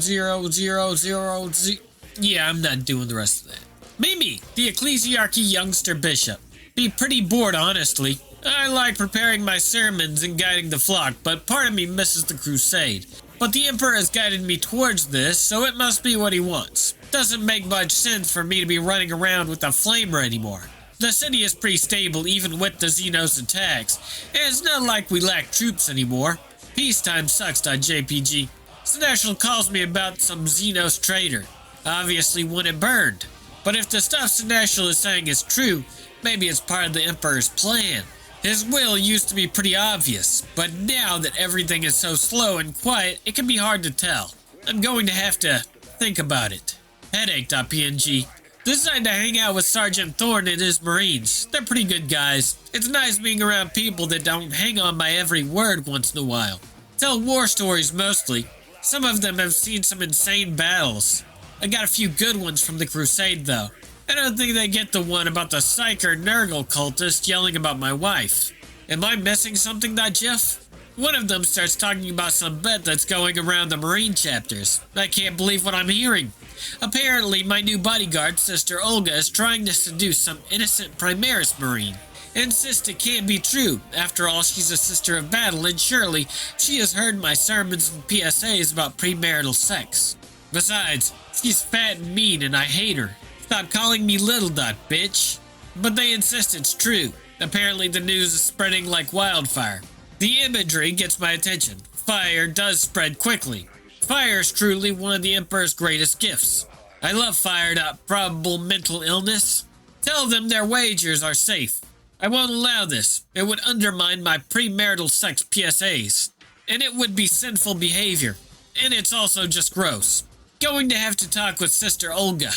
Zero, zero, zero, zero. Yeah, I'm not doing the rest of that. Mimi, the Ecclesiarchy youngster bishop. Be pretty bored, honestly. I like preparing my sermons and guiding the flock, but part of me misses the crusade. But the Emperor has guided me towards this, so it must be what he wants. Doesn't make much sense for me to be running around with a flamer anymore. The city is pretty stable even with the Xenos attacks, and it's not like we lack troops anymore. Peacetime sucks.jpg. Sinestral calls me about some Xenos traitor. Obviously when it burned. But if the stuff Sinestral is saying is true, maybe it's part of the Emperor's plan. His will used to be pretty obvious, but now that everything is so slow and quiet, it can be hard to tell. I'm going to have to think about it. Headache.png. Decided to hang out with Sergeant Thorne and his Marines. They're pretty good guys. It's nice being around people that don't hang on my every word once in a while. Tell war stories mostly. Some of them have seen some insane battles. I got a few good ones from the Crusade though. I don't think they get the one about the Psyker Nurgle cultist yelling about my wife. Am I missing something, Jeff? One of them starts talking about some bet that's going around the Marine chapters. I can't believe what I'm hearing. Apparently, my new bodyguard, Sister Olga, is trying to seduce some innocent Primaris Marine. Insists it can't be true. After all, she's a sister of battle, and surely she has heard my sermons and PSAs about premarital sex. Besides, she's fat and mean, and I hate her. Stop calling me Little Dot, bitch. But they insist it's true. Apparently the news is spreading like wildfire. The imagery gets my attention. Fire does spread quickly. Fire is truly one of the Emperor's greatest gifts. I love fire. Probable mental illness. Tell them their wagers are safe. I won't allow this. It would undermine my premarital sex PSAs. And it would be sinful behavior. And it's also just gross. Going to have to talk with Sister Olga.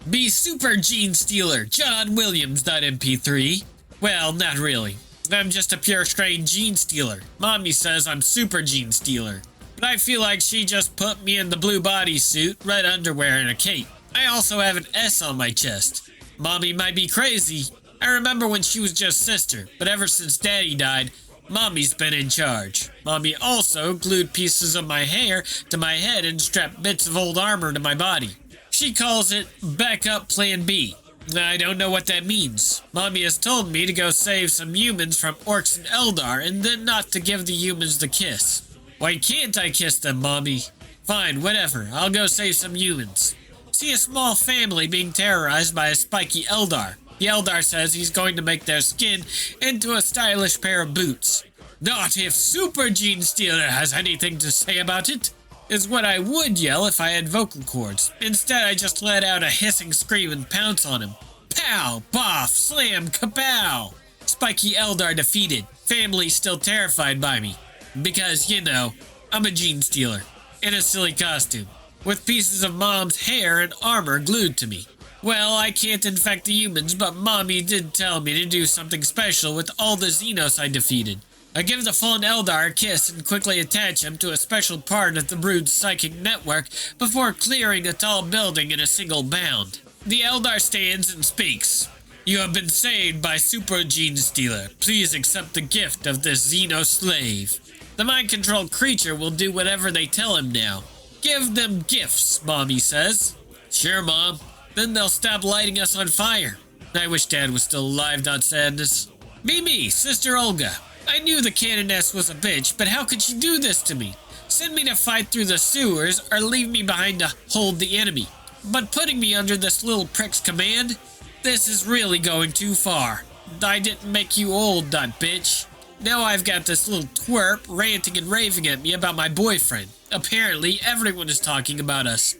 Be super gene stealer, John Williams.mp3. Well, not really. I'm just a pure strain gene stealer. Mommy says I'm super gene stealer. But I feel like she just put me in the blue bodysuit, red underwear, and a cape. I also have an S on my chest. Mommy might be crazy. I remember when she was just sister, but ever since Daddy died, Mommy's been in charge. Mommy also glued pieces of my hair to my head and strapped bits of old armor to my body. She calls it Backup Plan B. I don't know what that means. Mommy has told me to go save some humans from orcs and Eldar and then not to give the humans the kiss. Why can't I kiss them, Mommy? Fine, whatever. I'll go save some humans. See a small family being terrorized by a spiky Eldar. The Eldar says he's going to make their skin into a stylish pair of boots. Not if Super Gene Stealer has anything to say about it. Is what I would yell if I had vocal cords. Instead, I just let out a hissing scream and pounce on him. Pow! Boff! Slam! Kapow! Spiky Eldar defeated. Family still terrified by me. Because, you know, I'm a gene stealer. In a silly costume. With pieces of Mom's hair and armor glued to me. Well, I can't infect the humans, but Mommy did tell me to do something special with all the Xenos I defeated. I give the fallen Eldar a kiss and quickly attach him to a special part of the Brood's psychic network before clearing the tall building in a single bound. The Eldar stands and speaks. You have been saved by Super Gene Stealer. Please accept the gift of this Xeno slave. The mind-controlled creature will do whatever they tell him now. Give them gifts, Mommy says. Sure, Mom. Then they'll stop lighting us on fire. I wish Dad was still alive, Sadness. Mimi, Sister Olga. I knew the Canoness was a bitch, but how could she do this to me? Send me to fight through the sewers or leave me behind to hold the enemy. But putting me under this little prick's command? This is really going too far. I didn't make you old, bitch. Now I've got this little twerp ranting and raving at me about my boyfriend. Apparently, everyone is talking about us.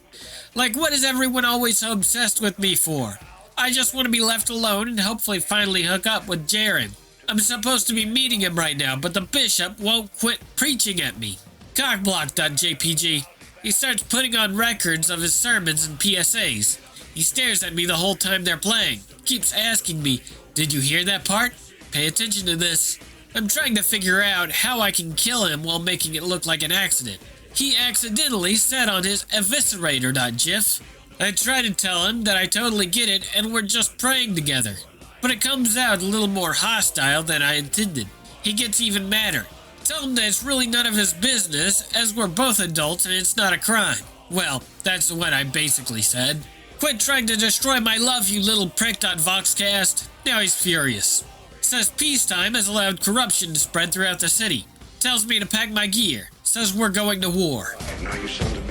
Like, what is everyone always so obsessed with me for? I just want to be left alone and hopefully finally hook up with Jaren. I'm supposed to be meeting him right now, but the bishop won't quit preaching at me. Cockblock.jpg. He starts putting on records of his sermons and PSAs. He stares at me the whole time they're playing. Keeps asking me, did you hear that part? Pay attention to this. I'm trying to figure out how I can kill him while making it look like an accident. He accidentally said on his eviscerator.gif. I try to tell him that I totally get it and we're just praying together. But it comes out a little more hostile than I intended. He gets even madder. Tell him that it's really none of his business, as we're both adults and it's not a crime. Well, that's what I basically said. Quit trying to destroy my love, you little prick.voxcast. Now he's furious. Says peacetime has allowed corruption to spread throughout the city. Tells me to pack my gear. Says we're going to war. Now you sound